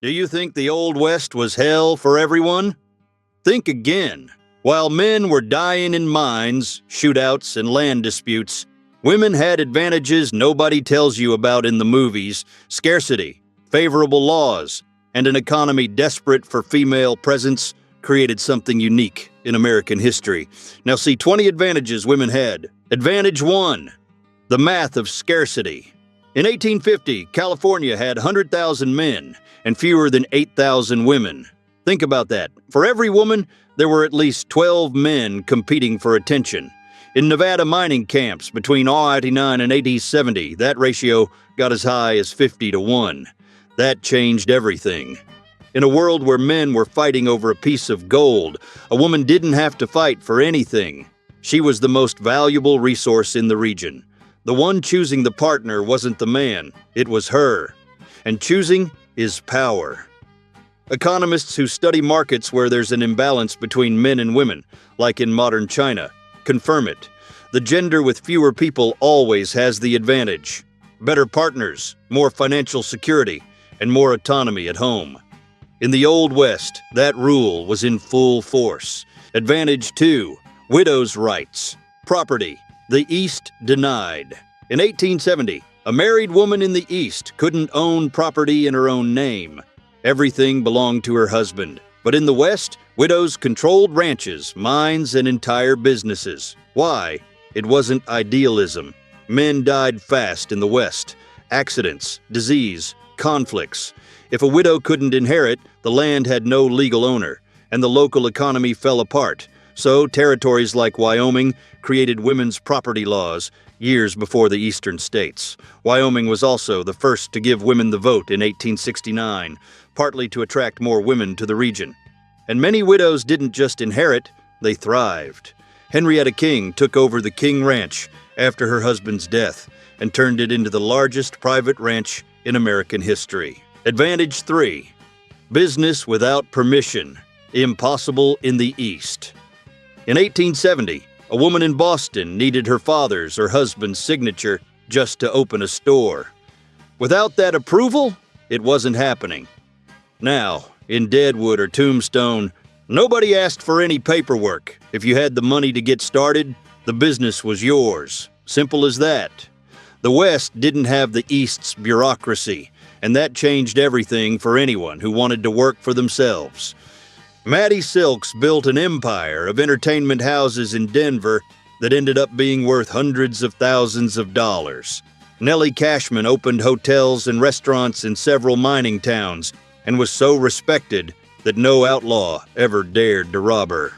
Do you think the Old West was hell for everyone? Think again. While men were dying in mines, shootouts, and land disputes, women had advantages nobody tells you about in the movies: scarcity, favorable laws, and an economy desperate for female presence created something unique in American history. Now see 20 advantages women had. Advantage 1. The math of scarcity. In 1850, California had 100,000 men and fewer than 8,000 women. Think about that. For every woman, there were at least 12 men competing for attention. In Nevada mining camps between I-89 and AD-70, that ratio got as high as 50-1. That changed everything. In a world where men were fighting over a piece of gold, a woman didn't have to fight for anything. She was the most valuable resource in the region. The one choosing the partner wasn't the man, it was her. And choosing is power. Economists who study markets where there's an imbalance between men and women, like in modern China, confirm it. The gender with fewer people always has the advantage. Better partners, more financial security, and more autonomy at home. In the Old West, that rule was in full force. Advantage 2. Widows' rights. Property. The East denied. In 1870, a married woman in the East couldn't own property in her own name. Everything belonged to her husband. But in the West, widows controlled ranches, mines, and entire businesses. Why? It wasn't idealism. Men died fast in the West. Accidents, disease, conflicts. If a widow couldn't inherit, the land had no legal owner, and the local economy fell apart. So territories like Wyoming created women's property laws years before the eastern states. Wyoming was also the first to give women the vote in 1869, partly to attract more women to the region. And many widows didn't just inherit, they thrived. Henrietta King took over the King Ranch after her husband's death and turned it into the largest private ranch in American history. Advantage 3. Business without permission. Impossible in the East. In 1870, a woman in Boston needed her father's or husband's signature just to open a store. Without that approval, it wasn't happening. Now, in Deadwood or Tombstone, nobody asked for any paperwork. If you had the money to get started, the business was yours. Simple as that. The West didn't have the East's bureaucracy, and that changed everything for anyone who wanted to work for themselves. Mattie Silks built an empire of entertainment houses in Denver that ended up being worth hundreds of thousands of dollars. Nellie Cashman opened hotels and restaurants in several mining towns and was so respected that no outlaw ever dared to rob her.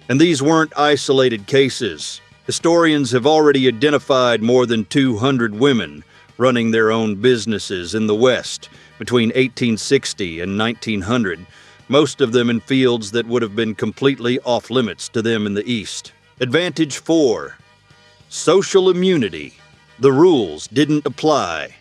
And these weren't isolated cases. Historians have already identified more than 200 women running their own businesses in the West between 1860 and 1900, most of them in fields that would have been completely off-limits to them in the East. Advantage 4. Social immunity. The rules didn't apply.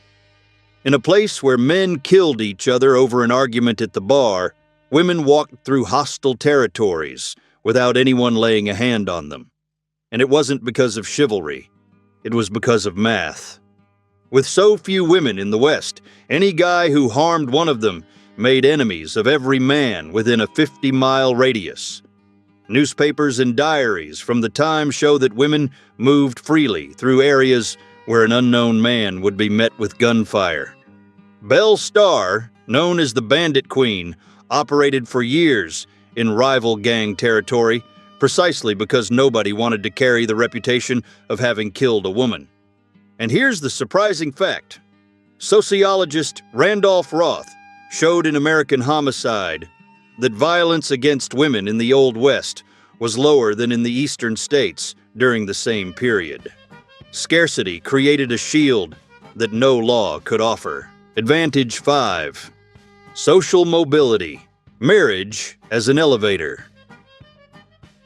In a place where men killed each other over an argument at the bar, women walked through hostile territories without anyone laying a hand on them. And it wasn't because of chivalry. It was because of math. With so few women in the West, any guy who harmed one of them made enemies of every man within a 50-mile radius. Newspapers and diaries from the time show that women moved freely through areas where an unknown man would be met with gunfire. Belle Starr, known as the Bandit Queen, operated for years in rival gang territory precisely because nobody wanted to carry the reputation of having killed a woman. And here's the surprising fact. Sociologist Randolph Roth showed in American Homicide that violence against women in the Old West was lower than in the eastern states during the same period. Scarcity created a shield that no law could offer. Advantage 5. Social mobility. Marriage as an elevator.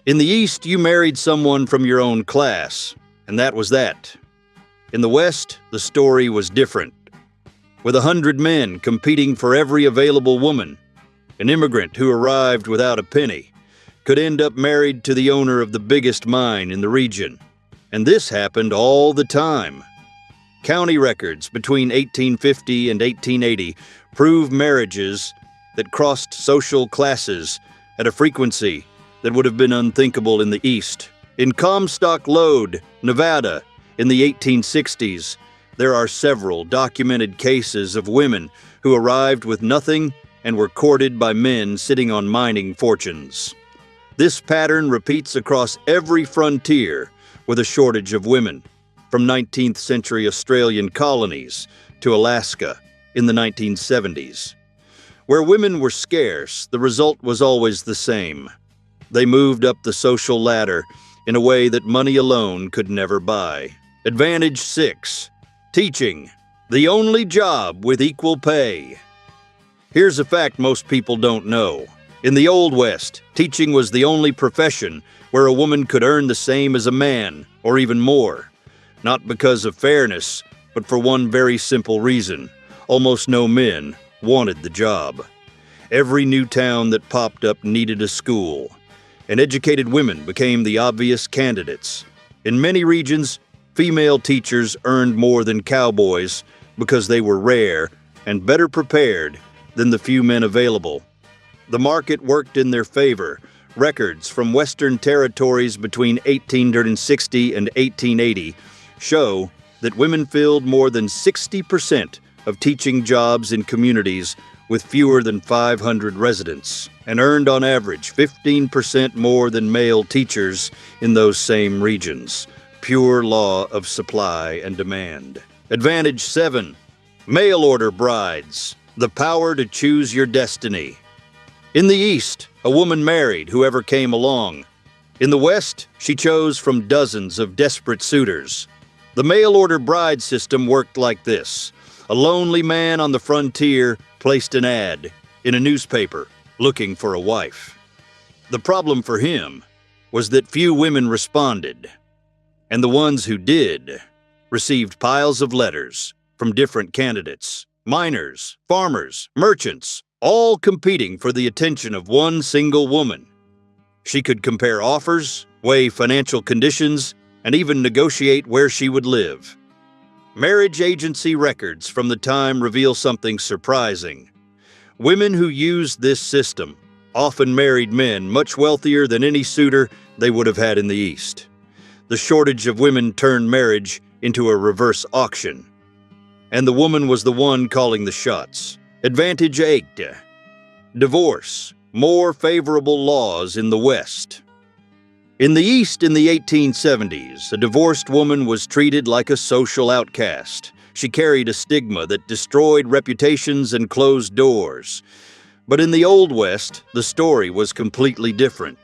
In the East, you married someone from your own class, and that was that. In the West, the story was different. With 100 men competing for every available woman, an immigrant who arrived without a penny could end up married to the owner of the biggest mine in the region. And this happened all the time. County records between 1850 and 1880 prove marriages that crossed social classes at a frequency that would have been unthinkable in the East. In Comstock Lode, Nevada, in the 1860s, there are several documented cases of women who arrived with nothing and were courted by men sitting on mining fortunes. This pattern repeats across every frontier with a shortage of women, from 19th century Australian colonies to Alaska in the 1970s. Where women were scarce, the result was always the same. They moved up the social ladder in a way that money alone could never buy. Advantage 6. Teaching, the only job with equal pay. Here's a fact most people don't know. In the Old West, teaching was the only profession where a woman could earn the same as a man, or even more. Not because of fairness, but for one very simple reason. Almost no men wanted the job. Every new town that popped up needed a school, and educated women became the obvious candidates. In many regions, female teachers earned more than cowboys because they were rare and better prepared than the few men available. The market worked in their favor. Records from Western territories between 1860 and 1880 show that women filled more than 60% of teaching jobs in communities with fewer than 500 residents, and earned on average 15% more than male teachers in those same regions. Pure law of supply and demand. Advantage 7. Mail order brides, the power to choose your destiny. In the East, a woman married whoever came along. In the West, she chose from dozens of desperate suitors. The mail order bride system worked like this. A lonely man on the frontier placed an ad in a newspaper looking for a wife. The problem for him was that few women responded, and the ones who did received piles of letters from different candidates, miners, farmers, merchants, all competing for the attention of one single woman. She could compare offers, weigh financial conditions, and even negotiate where she would live. Marriage agency records from the time reveal something surprising. Women who used this system often married men much wealthier than any suitor they would have had in the East. The shortage of women turned marriage into a reverse auction, and the woman was the one calling the shots. Advantage 8. Divorce, more favorable laws in the West. In the East in the 1870s, a divorced woman was treated like a social outcast. She carried a stigma that destroyed reputations and closed doors. But in the Old West, the story was completely different.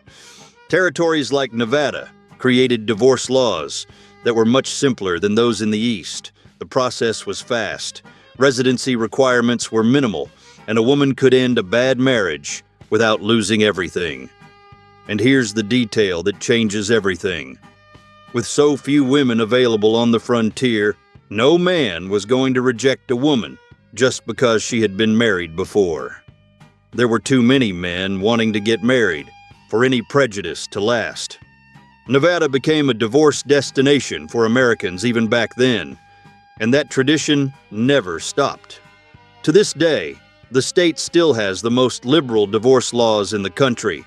Territories like Nevada created divorce laws that were much simpler than those in the East. The process was fast. Residency requirements were minimal, and a woman could end a bad marriage without losing everything. And here's the detail that changes everything. With so few women available on the frontier, no man was going to reject a woman just because she had been married before. There were too many men wanting to get married for any prejudice to last. Nevada became a divorce destination for Americans even back then, and that tradition never stopped. To this day, the state still has the most liberal divorce laws in the country,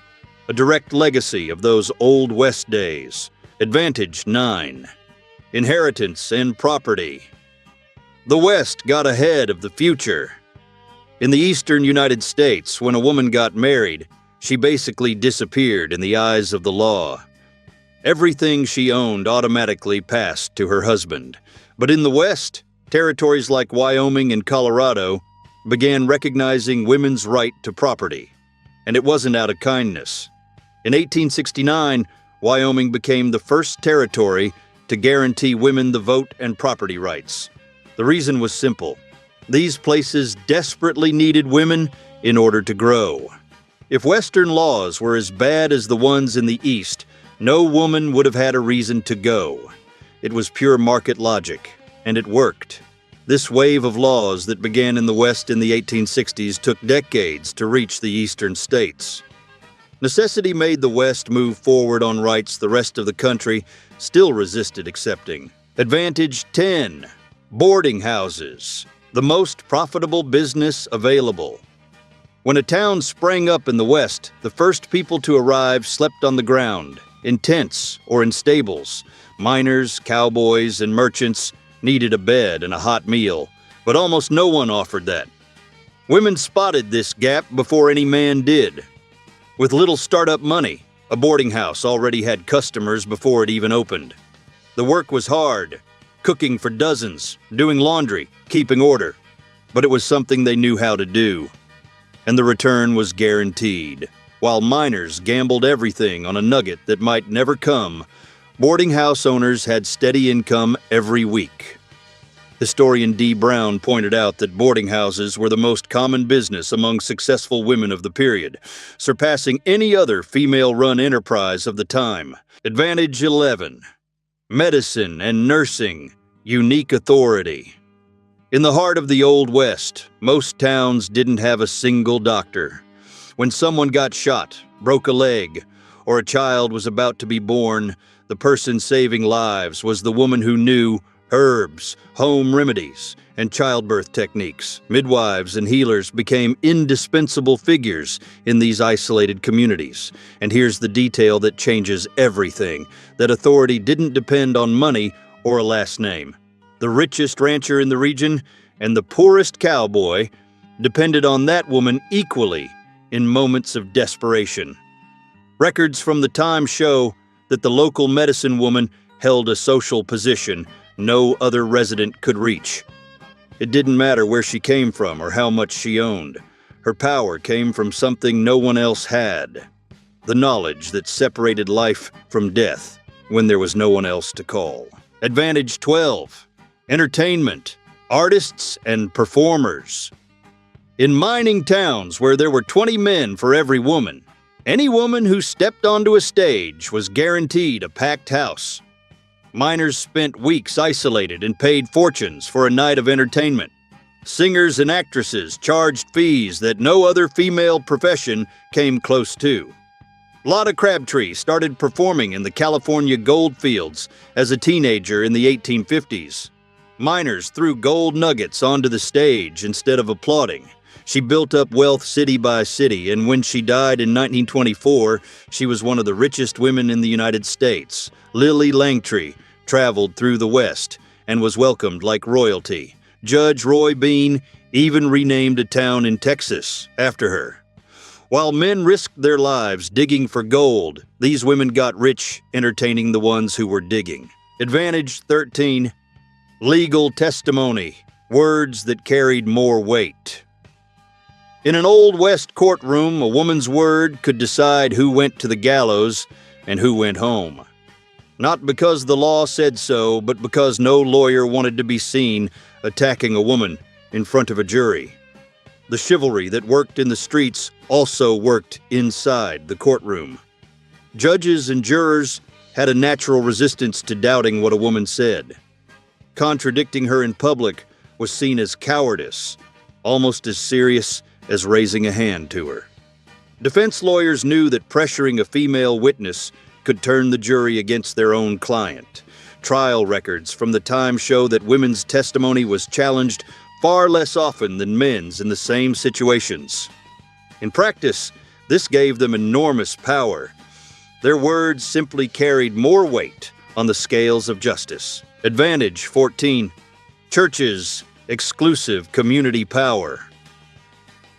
a direct legacy of those Old West days. Advantage 9. Inheritance and property. The West got ahead of the future. In the eastern United States, when a woman got married, she basically disappeared in the eyes of the law. Everything she owned automatically passed to her husband. But in the West, territories like Wyoming and Colorado began recognizing women's right to property. And it wasn't out of kindness. In 1869, Wyoming became the first territory to guarantee women the vote and property rights. The reason was simple. These places desperately needed women in order to grow. If Western laws were as bad as the ones in the East, no woman would have had a reason to go. It was pure market logic, and it worked. This wave of laws that began in the West in the 1860s took decades to reach the eastern states. Necessity made the West move forward on rights the rest of the country still resisted accepting. Advantage 10. Boarding houses, the most profitable business available. When a town sprang up in the West, the first people to arrive slept on the ground, in tents or in stables. Miners, cowboys, and merchants needed a bed and a hot meal, but almost no one offered that. Women spotted this gap before any man did. With little startup money, a boarding house already had customers before it even opened. The work was hard, cooking for dozens, doing laundry, keeping order, but it was something they knew how to do. And the return was guaranteed. While miners gambled everything on a nugget that might never come, boarding house owners had steady income every week. Historian D. Brown pointed out that boarding houses were the most common business among successful women of the period, surpassing any other female-run enterprise of the time. Advantage 11. Medicine and nursing, unique authority. In the heart of the Old West, most towns didn't have a single doctor. When someone got shot, broke a leg, or a child was about to be born, the person saving lives was the woman who knew herbs, home remedies, and childbirth techniques. Midwives and healers became indispensable figures in these isolated communities. And here's the detail that changes everything: that authority didn't depend on money or a last name. The richest rancher in the region and the poorest cowboy depended on that woman equally in moments of desperation. Records from the time show that the local medicine woman held a social position no other resident could reach. It didn't matter where she came from or how much she owned. Her power came from something no one else had: the knowledge that separated life from death when there was no one else to call. Advantage 12. Entertainment, artists, and performers. In mining towns where there were 20 men for every woman, any woman who stepped onto a stage was guaranteed a packed house. Miners spent weeks isolated and paid fortunes for a night of entertainment. Singers and actresses charged fees that no other female profession came close to. Lotta Crabtree started performing in the California gold fields as a teenager in the 1850s. Miners threw gold nuggets onto the stage instead of applauding. She built up wealth city by city, and when she died in 1924, she was one of the richest women in the United States. Lillie Langtry traveled through the West and was welcomed like royalty. Judge Roy Bean even renamed a town in Texas after her. While men risked their lives digging for gold, these women got rich entertaining the ones who were digging. Advantage 13. Legal testimony, words that carried more weight. In an Old West courtroom, a woman's word could decide who went to the gallows and who went home. Not because the law said so, but because no lawyer wanted to be seen attacking a woman in front of a jury. The chivalry that worked in the streets also worked inside the courtroom. Judges and jurors had a natural resistance to doubting what a woman said. Contradicting her in public was seen as cowardice, almost as serious as raising a hand to her. Defense lawyers knew that pressuring a female witness could turn the jury against their own client. Trial records from the time show that women's testimony was challenged far less often than men's in the same situations. In practice, this gave them enormous power. Their words simply carried more weight on the scales of justice. Advantage 14. Churches, exclusive community power.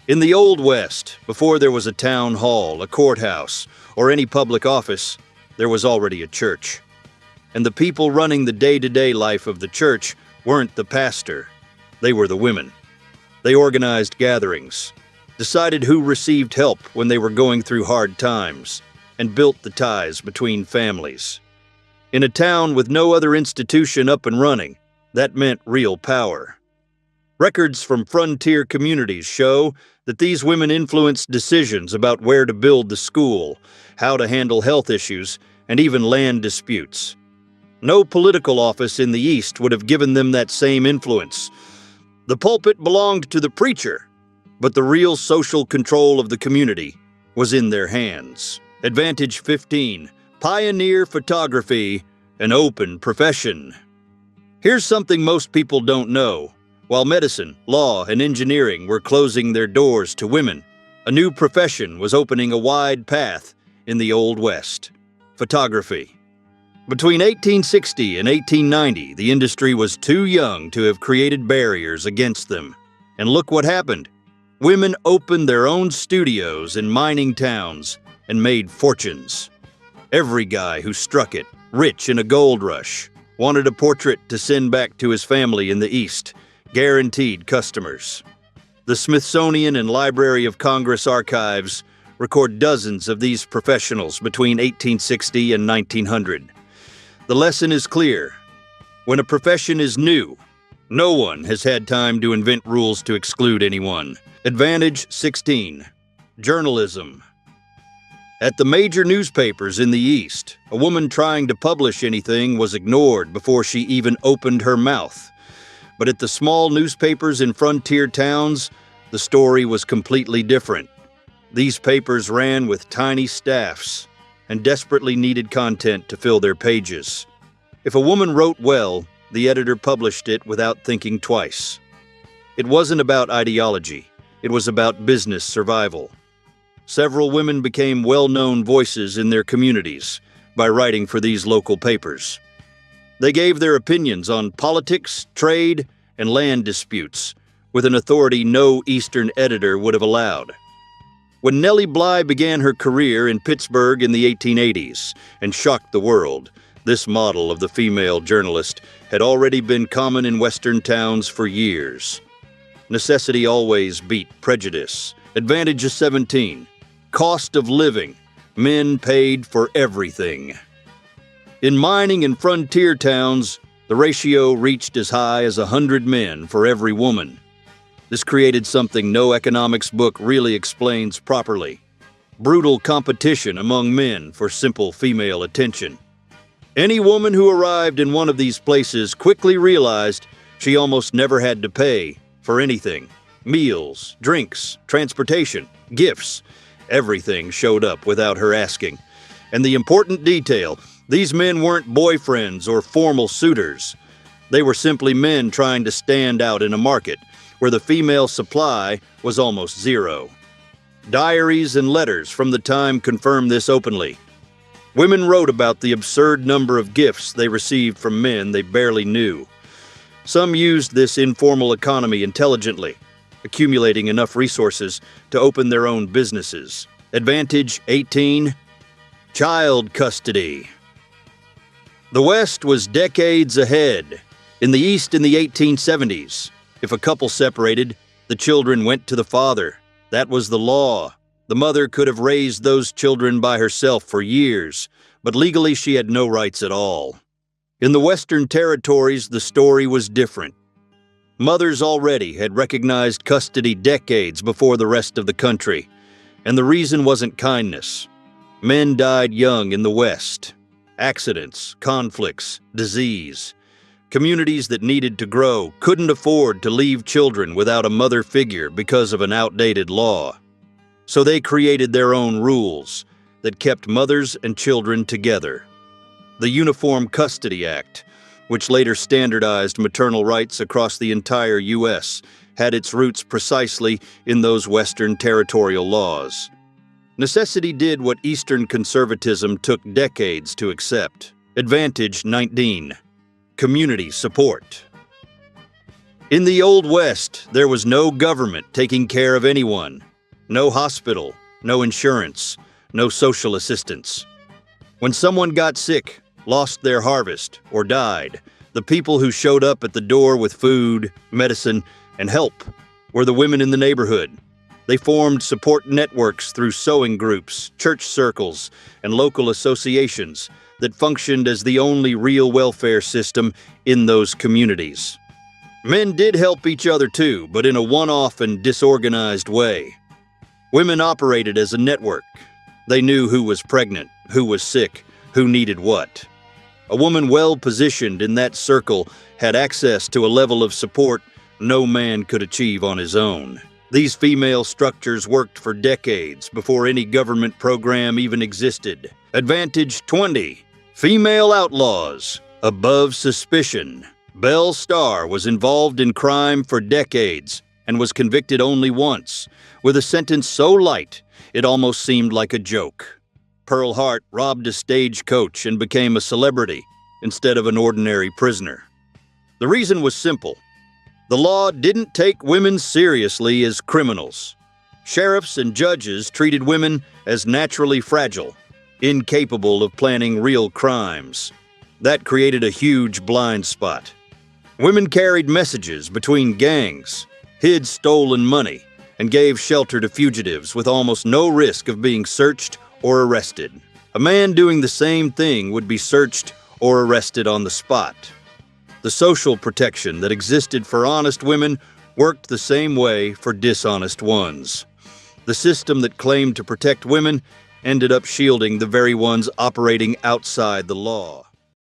In the Old West, before there was a town hall, a courthouse, or any public office, there was already a church. And the people running the day-to-day life of the church weren't the pastor. They were the women. They organized gatherings, decided who received help when they were going through hard times, and built the ties between families. In a town with no other institution up and running, that meant real power. Records from frontier communities show that these women influenced decisions about where to build the school, how to handle health issues, and even land disputes. No political office in the East would have given them that same influence. The pulpit belonged to the preacher, but the real social control of the community was in their hands. Advantage 15. Pioneer photography, an open profession. Here's something most people don't know. While medicine, law, and engineering were closing their doors to women, a new profession was opening a wide path in the Old West: photography. Between 1860 and 1890, the industry was too young to have created barriers against them. And look what happened. Women opened their own studios in mining towns and made fortunes. Every guy who struck it, rich in a gold rush, wanted a portrait to send back to his family in the East, guaranteed customers. The Smithsonian and Library of Congress archives record dozens of these professionals between 1860 and 1900. The lesson is clear. When a profession is new, no one has had time to invent rules to exclude anyone. Advantage 16. Journalism. At the major newspapers in the East, a woman trying to publish anything was ignored before she even opened her mouth. But at the small newspapers in frontier towns, the story was completely different. These papers ran with tiny staffs and desperately needed content to fill their pages. If a woman wrote well, the editor published it without thinking twice. It wasn't about ideology. It was about business survival. Several women became well-known voices in their communities by writing for these local papers. They gave their opinions on politics, trade, and land disputes with an authority no Eastern editor would have allowed. When Nellie Bly began her career in Pittsburgh in the 1880s and shocked the world, this model of the female journalist had already been common in Western towns for years. Necessity always beat prejudice. Advantage 17. Cost of living. Men paid for everything. In mining and frontier towns, the ratio reached as high as 100 men for every woman. This created something no economics book really explains properly: brutal competition among men for simple female attention. Any woman who arrived in one of these places quickly realized she almost never had to pay for anything. Meals, drinks, transportation, gifts, everything showed up without her asking. And the important detail, these men weren't boyfriends or formal suitors. They were simply men trying to stand out in a market where the female supply was almost zero. Diaries and letters from the time confirm this openly. Women wrote about the absurd number of gifts they received from men they barely knew. Some used this informal economy intelligently, accumulating enough resources to open their own businesses. Advantage 18. Child custody. The West was decades ahead. In the East in the 1870s, if a couple separated, the children went to the father. That was the law. The mother could have raised those children by herself for years, but legally she had no rights at all. In the Western territories, the story was different. Mothers already had recognized custody decades before the rest of the country, and the reason wasn't kindness. Men died young in the West. Accidents, conflicts, disease. Communities that needed to grow couldn't afford to leave children without a mother figure because of an outdated law. So they created their own rules that kept mothers and children together. The Uniform Custody Act, which later standardized maternal rights across the entire U.S., had its roots precisely in those Western territorial laws. Necessity did what Eastern conservatism took decades to accept. Advantage 19. Community support. In the Old West, there was no government taking care of anyone. No hospital, no insurance, no social assistance. When someone got sick, lost their harvest, or died, the people who showed up at the door with food, medicine, and help were the women in the neighborhood. They formed support networks through sewing groups, church circles, and local associations that functioned as the only real welfare system in those communities. Men did help each other too, but in a one-off and disorganized way. Women operated as a network. They knew who was pregnant, who was sick, who needed what. A woman well-positioned in that circle had access to a level of support no man could achieve on his own. These female structures worked for decades before any government program even existed. Advantage 20. Female outlaws. Above suspicion. Belle Starr was involved in crime for decades and was convicted only once, with a sentence so light it almost seemed like a joke. Pearl Hart robbed a stagecoach and became a celebrity instead of an ordinary prisoner. The reason was simple. The law didn't take women seriously as criminals. Sheriffs and judges treated women as naturally fragile, incapable of planning real crimes. That created a huge blind spot. Women carried messages between gangs, hid stolen money, and gave shelter to fugitives with almost no risk of being searched or arrested. A man doing the same thing would be searched or arrested on the spot. The social protection that existed for honest women worked the same way for dishonest ones. The system that claimed to protect women ended up shielding the very ones operating outside the law.